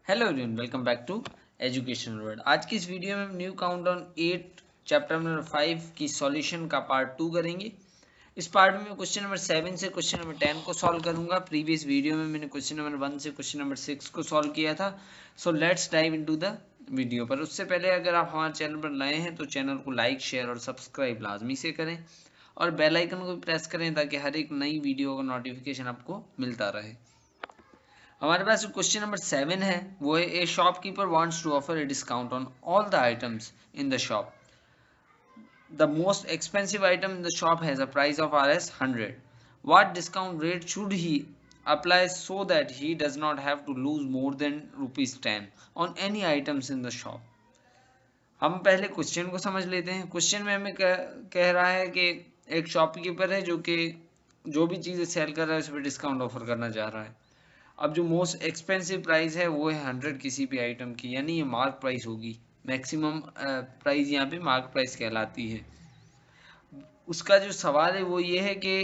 Hello everyone, welcome back to education world. आज की इस वीडियो में हम न्यू काउंटडाउन 8 चैप्टर नंबर 5 की सॉल्यूशन का पार्ट 2 करेंगे। इस पार्ट में मैं क्वेश्चन नंबर 7 से क्वेश्चन नंबर 10 को सॉल्व करूंगा। प्रीवियस वीडियो में मैंने क्वेश्चन नंबर 1 से क्वेश्चन नंबर 6 को सॉल्व किया था। So let's dive into the video. पर उससे पहले अगर आप हमारे चैनल पर नए हैं तो चैनल को लाइक, शेयर और सब्सक्राइब लाजमी से करें और बेल आइकन को भी प्रेस करें ताकि हर एक नई वीडियो का नोटिफिकेशन आपको मिलता रहे। हमारे पास जो क्वेश्चन नंबर 7 है वो है a shopkeeper wants to offer a discount on all the items in the shop. The most expensive item in the shop has a price of Rs 100. What discount rate should he apply so that he does not have to lose more than ₹10 on any items in the shop? हम पहले question को समझ लेते हैं। Question में हमें कह रहा है कि एक शॉपकीपर है जो कि जो भी चीज़ें सेल कर रहा है उस पर डिस्काउंट ऑफर करना चाह रहा है। अब जो मोस्ट एक्सपेंसिव प्राइस है वो है 100 किसी भी आइटम की, यानी ये मार्क प्राइस होगी। मैक्सिमम प्राइस यहाँ पे मार्क प्राइस कहलाती है। उसका जो सवाल है वो ये है कि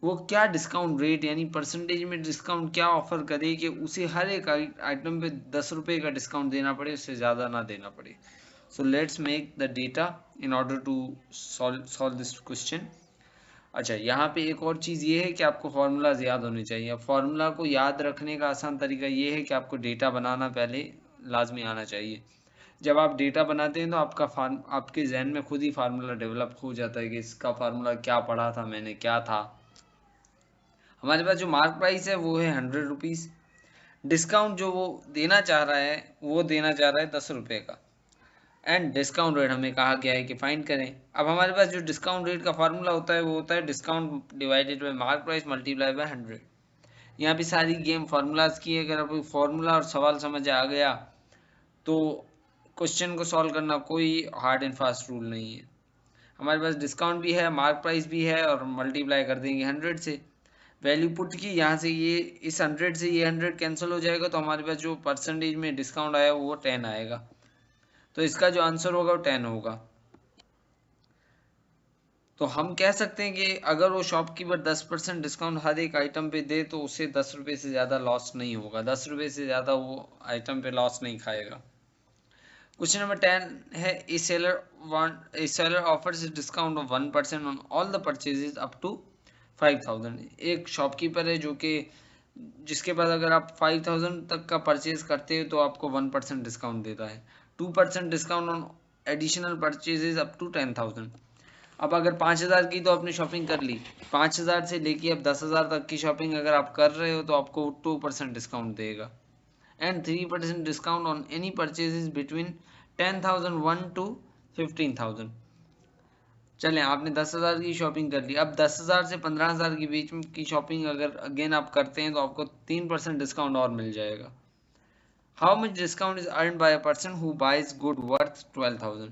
वो क्या डिस्काउंट रेट यानी परसेंटेज में डिस्काउंट क्या ऑफर करे कि उसे हर एक आइटम पे 10 रुपये का डिस्काउंट देना पड़े, उससे ज़्यादा ना देना पड़े। So let's make the data in order to solve this question. अच्छा, यहाँ पे एक और चीज़ ये है कि आपको फार्मूलाज याद होने चाहिए। अब फार्मूला को याद रखने का आसान तरीका ये है कि आपको डेटा बनाना पहले लाजमी आना चाहिए। जब आप डेटा बनाते हैं तो आपके जहन में खुद ही फार्मूला डेवलप हो जाता है कि इसका फार्मूला क्या पढ़ा था मैंने, क्या था। हमारे पास जो मार्क प्राइस है वो है 100 रुपीज़। डिस्काउंट जो वो देना चाह रहा है वो देना चाह रहा है 10 रुपये का। एंड डिस्काउंट रेट हमें कहा गया है कि फाइंड करें। अब हमारे पास जो डिस्काउंट रेट का फार्मूला होता है वो होता है discount divided by mark price multiply by 100। यहाँ पे सारी गेम फार्मूलाज की है। अगर आपको फार्मूला और सवाल समझ आ गया तो क्वेश्चन को सॉल्व करना कोई हार्ड एंड फास्ट रूल नहीं है। हमारे पास डिस्काउंट भी है, मार्क प्राइस भी है और मल्टीप्लाई कर देंगे 100 से। वैल्यू पुट की, यहाँ से ये इस 100 से ये 100 कैंसिल हो जाएगा तो हमारे पास जो परसेंटेज में डिस्काउंट आया वो 10 आएगा। तो इसका जो आंसर होगा वो 10 होगा। तो हम कह सकते हैं कि अगर वो शॉपकीपर 10% डिस्काउंट हर एक आइटम पे दे तो उसे 10 रुपये से ज़्यादा लॉस नहीं होगा। 10 रुपये से ज़्यादा वो आइटम पे लॉस नहीं खाएगा। क्वेश्चन नंबर 10 है a seller offers discount of 1% on all the purchases up to 5000। एक शॉपकीपर है जो कि जिसके पास अगर आप 5000 तक का परचेज करते हो तो आपको 1% डिस्काउंट देता है। 2% discount on additional purchases up to 10,000। अब अगर 5000 की तो आपने शॉपिंग कर ली, 5000 से लेके अब 10,000 तक की शॉपिंग अगर आप कर रहे हो तो आपको 2% डिस्काउंट देगा। And 3% discount on any purchases between 10,001 to 15,000। चलें, आपने 10,000 की शॉपिंग कर ली। अब 10,000 से 15,000 के बीच में की शॉपिंग अगर अगेन आप करते हैं तो आपको 3% डिस्काउंट और मिल जाएगा। How much discount is earn by a person who buys good worth 12,000।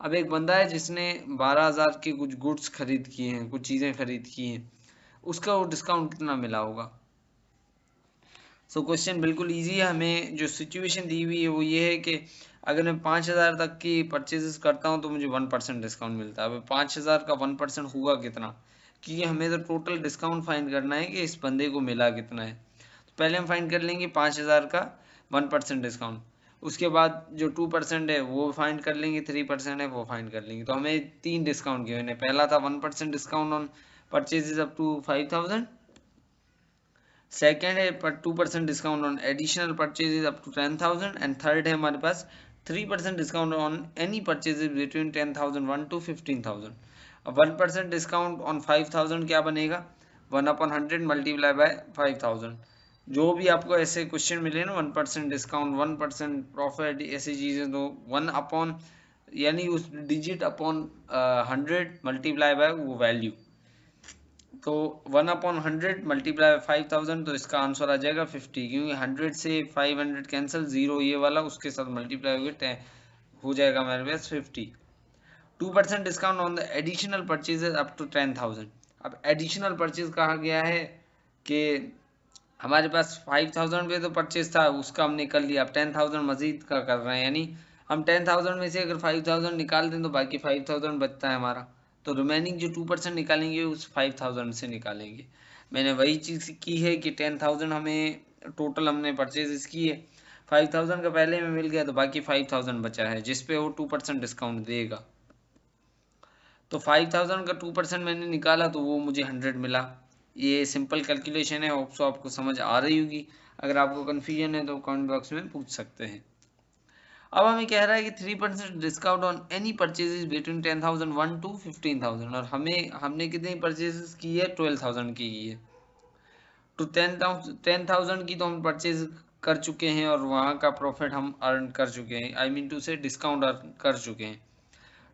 अब एक बंदा है जिसने 12,000 के कुछ गुड्स खरीद किए हैं, कुछ चीज़ें खरीद की हैं, उसका वो डिस्काउंट कितना मिला होगा। सो क्वेश्चन बिल्कुल इजी है। हमें जो सिचुएशन दी हुई है वो ये है कि अगर मैं 5,000 तक की परचेजेस करता हूँ तो मुझे 1% डिस्काउंट मिलता है। अब 5,000 का 1% हुआ कितना, क्योंकि हमें तो टोटल डिस्काउंट फाइंड करना है कि इस बंदे को मिला कितना है। तो पहले हम फाइंड कर लेंगे 5,000 का 1% डिस्काउंट। उसके बाद जो 2% है वो फाइंड कर लेंगे, 3% है वो फाइंड कर लेंगे। तो हमें 3 डिस्काउंट गिवन है। पहला था 1% discount on purchases up to 5,000। Second है 2% discount on additional purchases up to 10,000। And third है हमारे पास 3% discount on any purchases between 10,001 to 15,000। अब 1% डिस्काउंट ऑन 5,000 क्या बनेगा, 1/100 मल्टीप्लाई बाय 5,000। जो भी आपको ऐसे क्वेश्चन मिले ना 1% डिस्काउंट, 1% प्रॉफिट, ऐसी चीज़ें, तो 1 अपॉन यानी उस डिजिट अपॉन 100 मल्टीप्लाई बाय वो वैल्यू। तो 1/100 मल्टीप्लाई 5,000 तो इसका आंसर आ जाएगा 50, क्योंकि 100 से 500 कैंसिल, जीरो ये वाला उसके साथ मल्टीप्लाई हो जाएगा हमारे पास 50। 2% discount on the additional purchases up to 10,000। अब एडिशनल परचेज कहा गया है कि हमारे पास 5,000 पे तो परचेज था, उसका हमने कर लिया। अब 10,000 मजीद का कर रहे हैं, यानी हम 10,000 में से अगर 5,000 निकाल दें तो बाकी 5,000 बचता है हमारा। तो रिमेनिंग जो 2% निकालेंगे उस 5,000 से निकालेंगे। मैंने वही चीज़ की है कि 10,000 हमें टोटल हमने परचेजेस की है, 5000 का पहले में मिल गया तो बाकी 5000 बचा है जिस पे वो 2% डिस्काउंट देगा। तो 5000 का 2% मैंने निकाला तो वो मुझे 100 मिला। ये सिंपल कैलकुलेशन है, होप सो आपको समझ आ रही होगी। अगर आपको कन्फ्यूजन है तो कमेंट बॉक्स में पूछ सकते हैं। अब हमें कह रहा है कि 3% discount on any purchases between 10,001 to 15,000 और हमने कितनी परचेजेस की है, 12,000 की है। तो 10,000 की तो हम परचेज कर चुके हैं और वहाँ का प्रॉफिट हम अर्न कर चुके हैं, आई मीन टू से डिस्काउंट अर्न कर चुके हैं।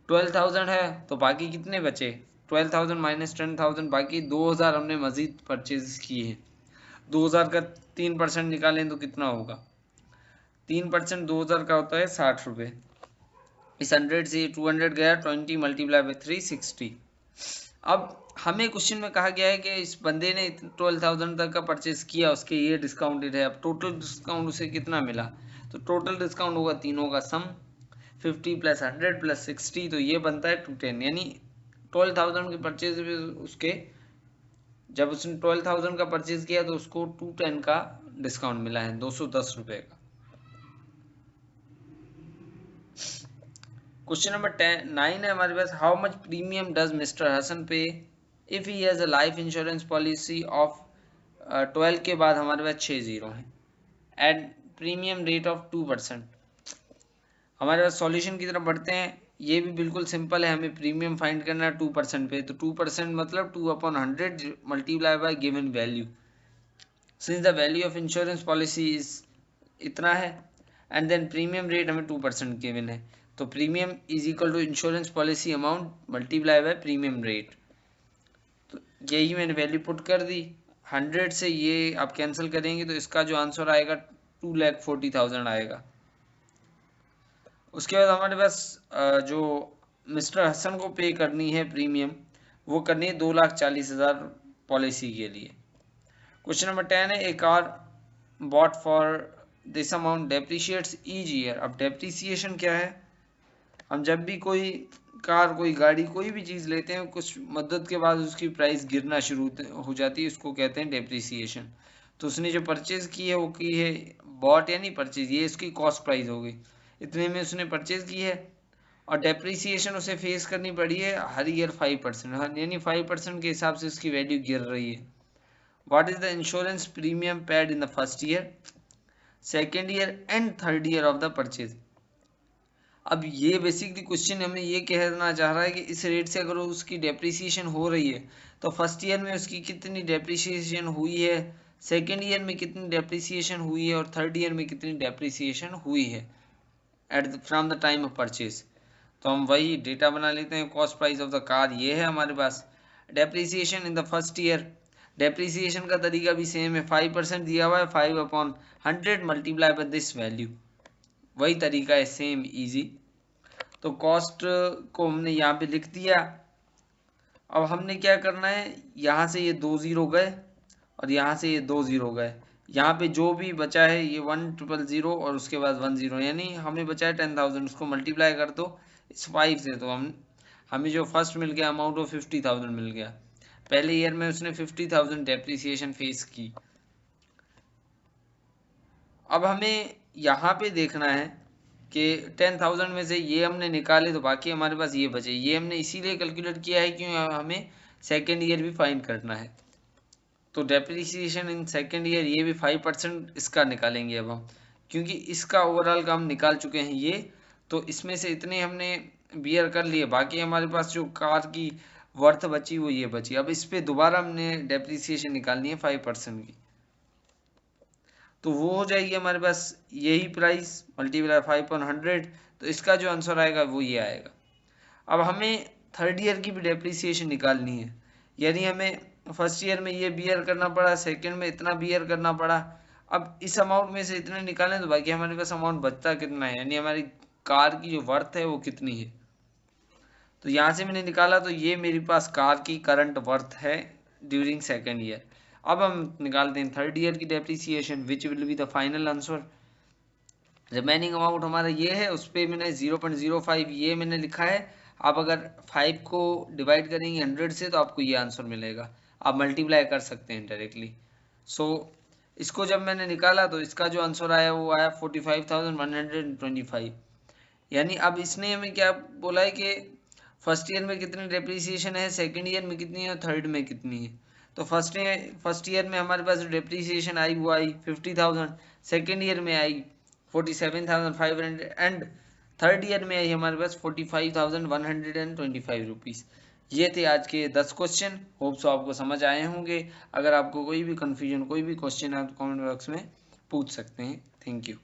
12,000 है तो बाकी कितने बचे, 12,000 माइनस 10,000, बाकी 2,000 हमने मजीद परचेज किए हैं। 2,000 का 3% निकालें तो कितना होगा, 3% 2,000 का होता है 60 रुपये। इस 100 से 200 गया, 20 मल्टीप्लाई बाई 360। अब हमें क्वेश्चन में कहा गया है कि इस बंदे ने 12,000 तक का परचेज किया, उसके ये डिस्काउंटेड है। अब टोटल डिस्काउंट उसे कितना मिला, तो टोटल डिस्काउंट होगा तीनों का सम, 50 प्लस 100 प्लस 60, तो ये बनता है 210। यानी 12,000 के परचेज में उसके, जब उसने 12,000 का परचेज किया तो उसको 210 का डिस्काउंट मिला है, 210 रुपये का। क्वेश्चन नंबर 9 है हमारे पास, how much premium does mister Hasan pay if he has a life insurance policy of 12 के बाद हमारे पास 6 जीरो हैं एट प्रीमियम रेट ऑफ 2%। हमारे पास सॉल्यूशन की तरफ बढ़ते हैं। ये भी बिल्कुल सिंपल है, हमें प्रीमियम फाइंड करना है 2% पे, तो 2% मतलब 2/100 multiply by given value. Since the value of insurance policy is इतना है एंड देन प्रीमियम रेट हमें 2% गिवन है, तो premium is equal to insurance policy amount multiply by premium rate. तो यही मैंने वैल्यू पुट कर दी। 100 से ये आप कैंसिल करेंगे तो इसका जो आंसर आएगा 2,40,000 आएगा। उसके बाद हमारे पास जो मिस्टर हसन को पे करनी है प्रीमियम, वो करनी है 2,40,000 पॉलिसी के लिए। क्वेश्चन नंबर 10 है, a car bought for this amount depreciates each year. अब डेप्रिसिएशन क्या है, हम जब भी कोई कार, कोई गाड़ी, कोई भी चीज़ लेते हैं कुछ मद्दत के बाद उसकी प्राइस गिरना शुरू हो जाती है, उसको कहते हैं डेप्रिसिएशन। तो उसने जो परचेज की है वो की है, बॉट यानी परचेज, ये इसकी कॉस्ट प्राइस हो गई, इतने में उसने परचेज की है। और डेप्रिसिएशन उसे फेस करनी पड़ी है हर ईयर 5%, यानी 5% के हिसाब से उसकी वैल्यू गिर रही है। What is the insurance premium paid in the first year, second year and third year of the purchase. अब ये बेसिकली क्वेश्चन हमें ये कहना चाह रहा है कि इस रेट से अगर उसकी डेप्रिसिएशन हो रही है तो फर्स्ट ईयर में उसकी कितनी डेप्रिसिएशन हुई है, सेकेंड ईयर में कितनी डेप्रिसिएशन हुई है और थर्ड ईयर में कितनी डेप्रिसिएशन हुई है at from the time of purchase. तो हम वही डेटा बना लेते हैं। Cost price of the car ये है हमारे पास, depreciation in the first year, depreciation का तरीका भी सेम है, 5% दिया हुआ है, 5/100 मल्टीप्लाई बाय दिस वैल्यू, वही तरीका है सेम इजी। तो कॉस्ट को हमने यहाँ पे लिख दिया। अब हमने क्या करना है, यहाँ से ये 2 जीरो गए और यहाँ से ये 2 जीरो गए, यहाँ पे जो भी बचा है ये 1,000 और उसके बाद 1 जीरो, यानी हमें बचा है 10,000, उसको मल्टीप्लाई कर दो इस 5 से, तो हमें जो फर्स्ट मिल गया अमाउंट वो 50,000 मिल गया। पहले ईयर में उसने 50,000 डेप्रिसिएशन फेस की। अब हमें यहाँ पे देखना है कि 10,000 में से ये हमने निकाले तो बाकी हमारे पास ये बचे, ये हमने इसीलिए कैलकुलेट किया है क्योंकि हमें सेकेंड ईयर भी फाइंड करना है। तो डेप्रिसिएशन इन सेकेंड ईयर ये भी 5% इसका निकालेंगे अब हम, क्योंकि इसका ओवरऑल का हम निकाल चुके हैं ये, तो इसमें से इतने हमने बियर कर लिए, बाकी हमारे पास जो कार की वर्थ बची वो ये बची। अब इस पे दोबारा हमने डेप्रिसिएशन निकालनी है 5% की, तो वो हो जाएगी हमारे पास यही प्राइस मल्टीप्लाई 5/100, तो इसका जो आंसर आएगा वो ये आएगा। अब हमें थर्ड ईयर की भी डेप्रिसिएशन निकालनी है, यानी हमें फर्स्ट ईयर में ये बियर करना पड़ा, सेकंड में इतना बियर करना पड़ा। अब इस अमाउंट में से इतने निकालें तो बाकी हमारे पास अमाउंट बचता कितना है, यानी हमारी कार की जो वर्थ है वो कितनी है। तो यहाँ से मैंने निकाला तो ये मेरे पास कार की करंट वर्थ है ड्यूरिंग सेकेंड ईयर। अब हम निकालते हैं थर्ड ईयर की depreciation which will be the final answer. Remaining amount हमारा ये है, उस पर मैंने 0.05 ये मैंने लिखा है। आप अगर 5 को डिवाइड करेंगे 100 से तो आपको ये आंसर मिलेगा, आप मल्टीप्लाई कर सकते हैं डायरेक्टली। सो इसको जब मैंने निकाला तो इसका जो आंसर आया वो आया 45,125। यानी अब इसने हमें क्या बोला है कि फर्स्ट ईयर में कितनी डेप्रीसिएशन है, सेकंड ईयर में कितनी है और थर्ड में कितनी है। तो फर्स्ट ईयर में हमारे पास डेप्रीसिएशन आई वो आई 50,000, सेकंड ईयर में आई 47,500 एंड थर्ड ईयर में आई हमारे पास 45,125 रुपीज़। ये थे आज के 10 क्वेश्चन। होप सो आपको समझ आए होंगे। अगर आपको कोई भी कन्फ्यूजन, कोई भी क्वेश्चन है तो कमेंट बॉक्स में पूछ सकते हैं। Thank you.